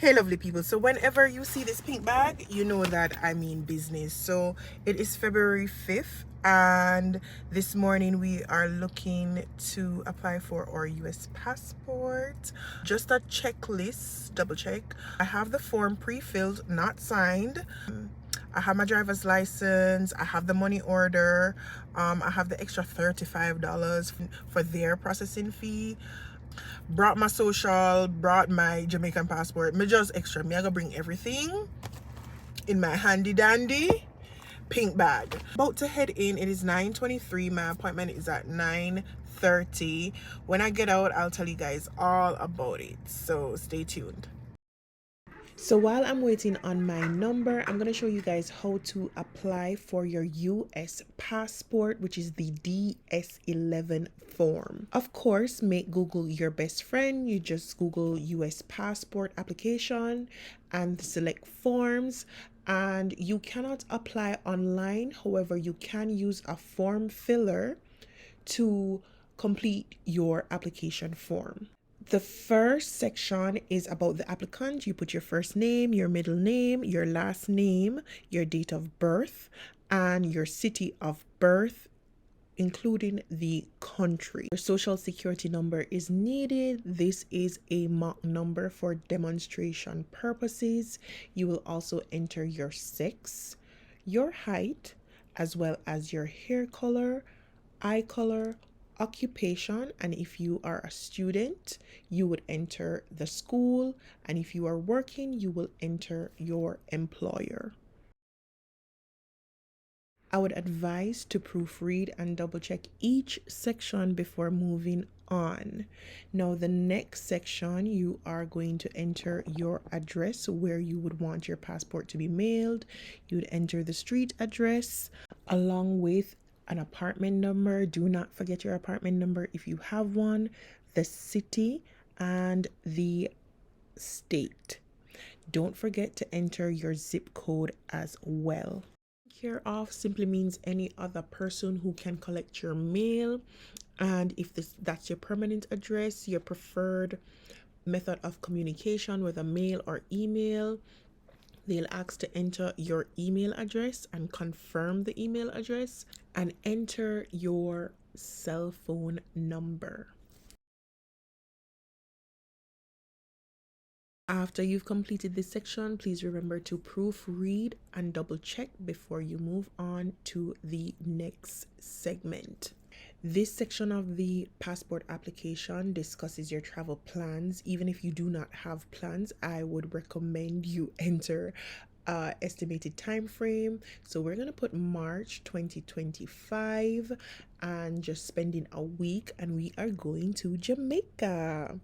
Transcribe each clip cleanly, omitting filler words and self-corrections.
Hey lovely people, so whenever you see this pink bag, you know that I mean business. So it is February 5th and this morning we are looking to apply for our US passport. Just a checklist, double check. I have the form pre-filled, not signed. I have my driver's license, I have the money order, I have the extra $35 for their processing fee. Brought my social, brought my Jamaican passport. Me just extra. Me I gotta bring everything in my handy dandy pink bag. About to head in. It is 9:23. My appointment is at 9:30. When I get out, I'll tell you guys all about it. So stay tuned. So while I'm waiting on my number, I'm going to show you guys how to apply for your US passport, which is the DS11 form. Of course, make Google your best friend. You just Google US passport application and select forms. And you cannot apply online. However, you can use a form filler to complete your application form. The first section is about the applicant. You put your first name, your middle name, your last name, your date of birth, and your city of birth, including the country. Your social security number is needed. This is a mock number for demonstration purposes. You will also enter your sex, your height, as well as your hair color, eye color, occupation, and if you are a student, you would enter the school, and if you are working, you will enter your employer. I would advise to proofread and double check each section before moving on. Now, the next section, you are going to enter your address where you would want your passport to be mailed. You would enter the street address along with an apartment number. Do not forget your apartment number if you have one, the city, and the state. Don't forget to enter your zip code as well. Care of simply means any other person who can collect your mail, and if that's your permanent address, your preferred method of communication, whether mail or email, they'll ask to enter your email address and confirm the email address and enter your cell phone number. After you've completed this section, please remember to proofread and double check before you move on to the next segment. This section of the passport application discusses your travel plans. Even if you do not have plans, I would recommend you enter estimated time frame. So we're going to put March 2025 and just spending a week, and we are going to Jamaica.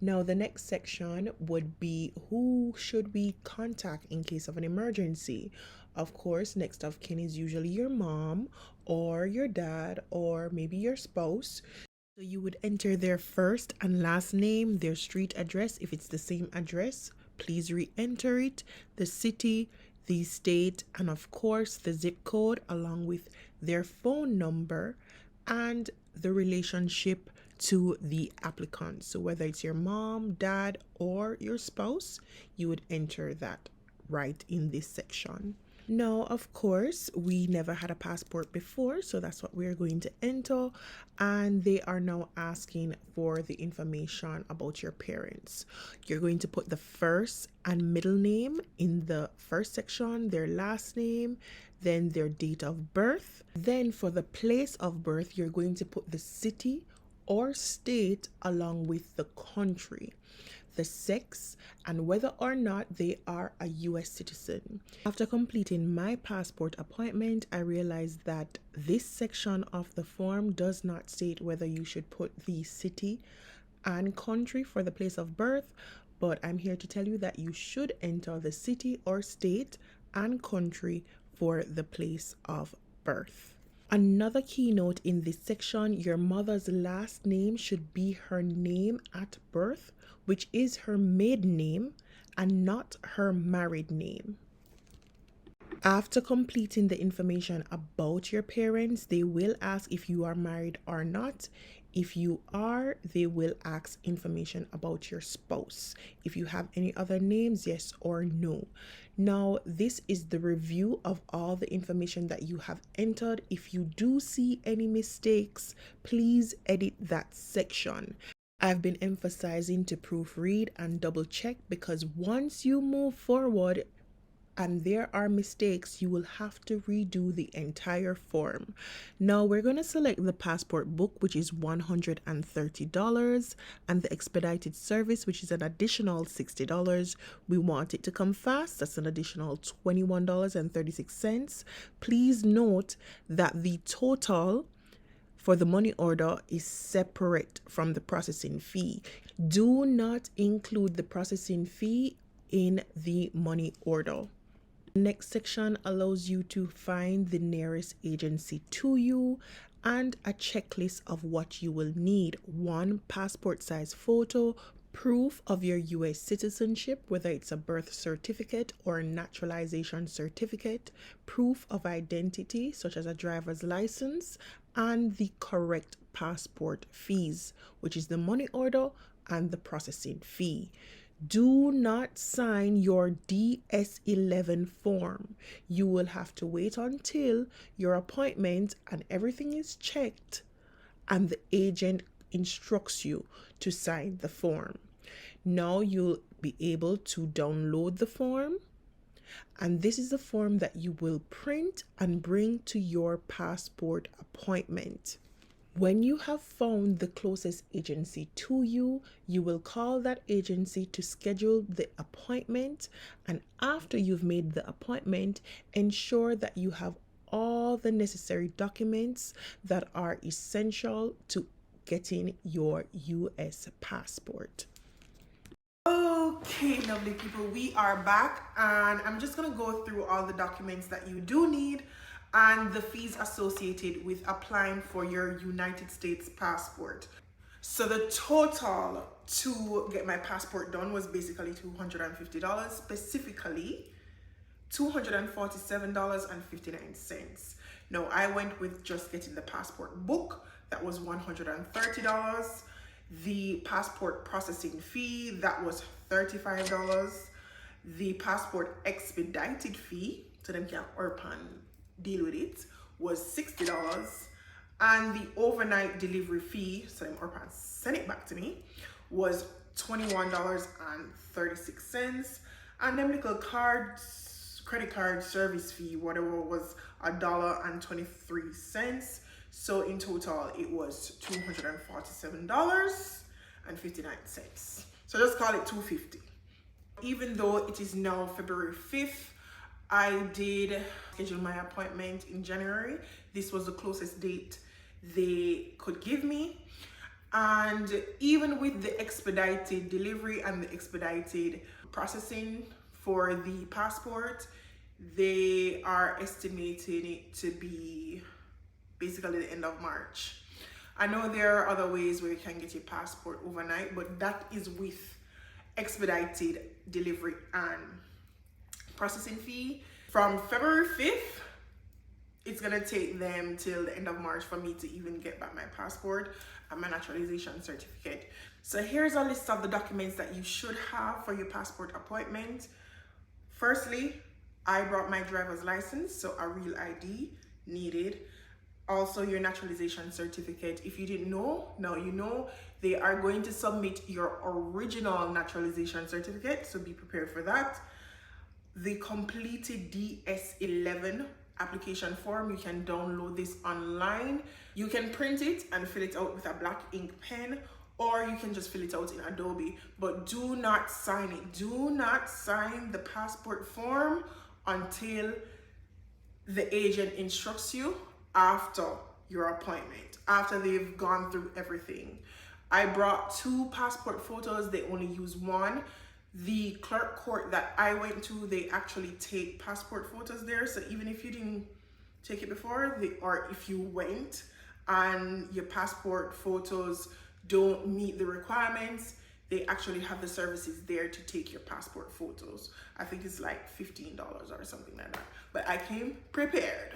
Now, the next section would be who should we contact in case of an emergency? Of course, next of kin is usually your mom or your dad or maybe your spouse. So you would enter their first and last name, their street address. If it's the same address, please re-enter it, the city, the state, and of course the zip code along with their phone number and the relationship to the applicant. So whether it's your mom, dad, or your spouse, you would enter that right in this section. Now, of course, we never had a passport before, so that's what we're going to enter. And they are now asking for the information about your parents. You're going to put the first and middle name in the first section, their last name, then their date of birth. Then for the place of birth, you're going to put the city or state along with the country, the sex, and whether or not they are a US citizen. After completing my passport appointment, I realized that this section of the form does not state whether you should put the city and country for the place of birth, but I'm here to tell you that you should enter the city or state and country for the place of birth. Another keynote in this section, your mother's last name should be her name at birth, which is her maiden name and not her married name. After completing the information about your parents, they will ask if you are married or not. If you are, they will ask information about your spouse. If you have any other names, yes or no. Now, this is the review of all the information that you have entered. If you do see any mistakes, please edit that section. I've been emphasizing to proofread and double check because once you move forward, and there are mistakes, you will have to redo the entire form. Now we're going to select the passport book, which is $130, and the expedited service, which is an additional $60. We want it to come fast. That's an additional $21.36. Please note that the total for the money order is separate from the processing fee. Do not include the processing fee in the money order. The next section allows you to find the nearest agency to you and a checklist of what you will need. One passport size photo, proof of your US citizenship, whether it's a birth certificate or a naturalization certificate, proof of identity, such as a driver's license, and the correct passport fees, which is the money order and the processing fee. Do not sign your DS11 form. You will have to wait until your appointment and everything is checked and the agent instructs you to sign the form. Now you'll be able to download the form, and this is the form that you will print and bring to your passport appointment. When you have found the closest agency to you, you will call that agency to schedule the appointment. And after you've made the appointment, ensure that you have all the necessary documents that are essential to getting your US passport. Okay, lovely people, we are back, and I'm just gonna go through all the documents that you do need and the fees associated with applying for your United States passport. So the total to get my passport done was basically $250, specifically $247.59. Now I went with just getting the passport book. That was $130. The passport processing fee, that was $35. The passport expedited fee, so them can deal with it, was $60. And the overnight delivery fee, so them send it back to me, was $21.36. And them little credit card service fee, whatever, was $1.23. So in total, it was $247.59. So just call it $250. Even though it is now February 5th, I did schedule my appointment in January. This was the closest date they could give me. And even with the expedited delivery and the expedited processing for the passport, they are estimating it to be basically the end of March. I know there are other ways where you can get your passport overnight, but that is with expedited delivery and processing fee. From February 5th, it's gonna take them till the end of March for me to even get back my passport and my naturalization certificate. So here's a list of the documents that you should have for your passport appointment. Firstly, I brought my driver's license, so a real ID needed. Also your naturalization certificate. If you didn't know, now you know. They are going to submit your original naturalization certificate, so be prepared for that. The completed DS11 application form, you can download this online. You can print it and fill it out with a black ink pen, or you can just fill it out in Adobe, but do not sign it. Do not sign the passport form until the agent instructs you after your appointment, after they've gone through everything. I brought 2 passport photos. They only use one. The clerk court that I went to, they actually take passport photos there. So even if you didn't take it before, or if you went and your passport photos don't meet the requirements, they actually have the services there to take your passport photos. I think it's like $15 or something like that. But I came prepared.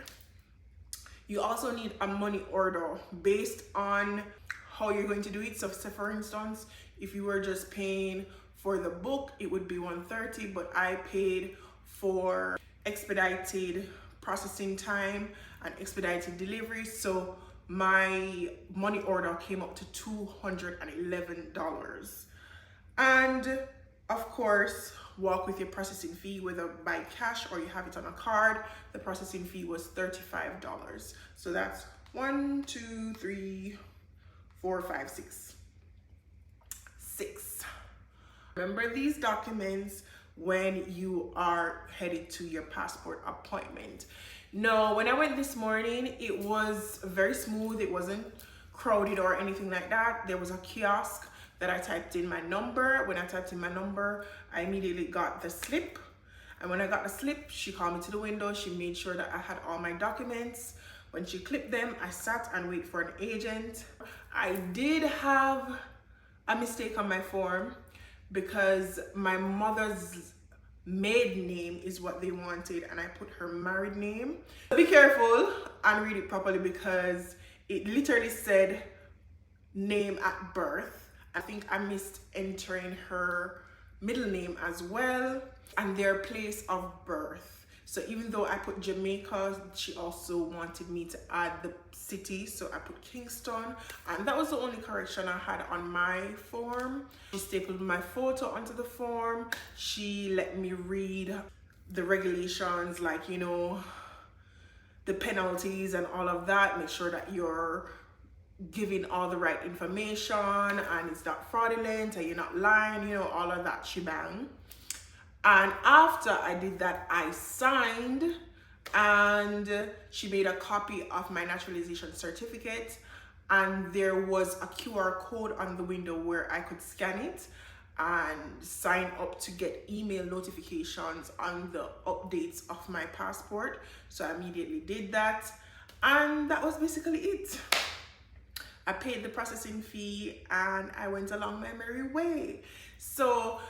You also need a money order based on how you're going to do it. So say for instance, if you were just paying for the book, it would be $130, but I paid for expedited processing time and expedited delivery, so my money order came up to $211. And of course, walk with your processing fee, whether by cash or you have it on a card. The processing fee was $35. So that's 1, 2, 3, 4, 5, 6. Remember these documents when you are headed to your passport appointment. No, when I went this morning, it was very smooth. It wasn't crowded or anything like that. There was a kiosk that I typed in my number. When I typed in my number, I immediately got the slip. And when I got the slip, she called me to the window. She made sure that I had all my documents. When she clipped them, I sat and waited for an agent. I did have a mistake on my form because my mother's maiden name is what they wanted and I put her married name. Be careful and read it properly because it literally said name at birth. I think I missed entering her middle name as well and their place of birth. So even though I put Jamaica, she also wanted me to add the city, so I put Kingston, and that was the only correction I had on my form. She stapled my photo onto the form. She let me read the regulations, like, you know, the penalties and all of that. Make sure that you're giving all the right information and it's not fraudulent and you're not lying, you know, all of that shebang. And after I did that, I signed, and she made a copy of my naturalization certificate, and there was a QR code on the window where I could scan it and sign up to get email notifications on the updates of my passport. So I immediately did that, and that was basically it. I paid the processing fee and I went along my merry way. So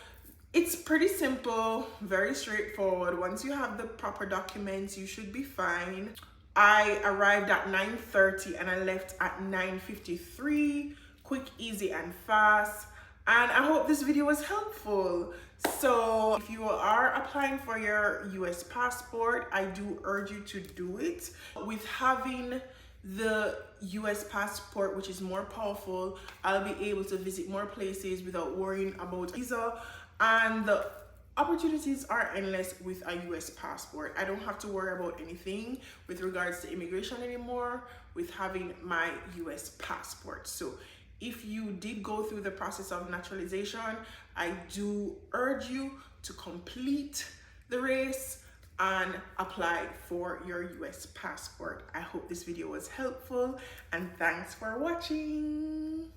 it's pretty simple, very straightforward. Once you have the proper documents, you should be fine. I arrived at 9:30 and I left at 9:53. Quick, easy, and fast. And I hope this video was helpful. So if you are applying for your US passport, I do urge you to do it. With having the US passport, which is more powerful, I'll be able to visit more places without worrying about visa. And the opportunities are endless with a US passport. I don't have to worry about anything with regards to immigration anymore with having my US passport. So if you did go through the process of naturalization, I do urge you to complete the race and apply for your US passport. I hope this video was helpful and thanks for watching.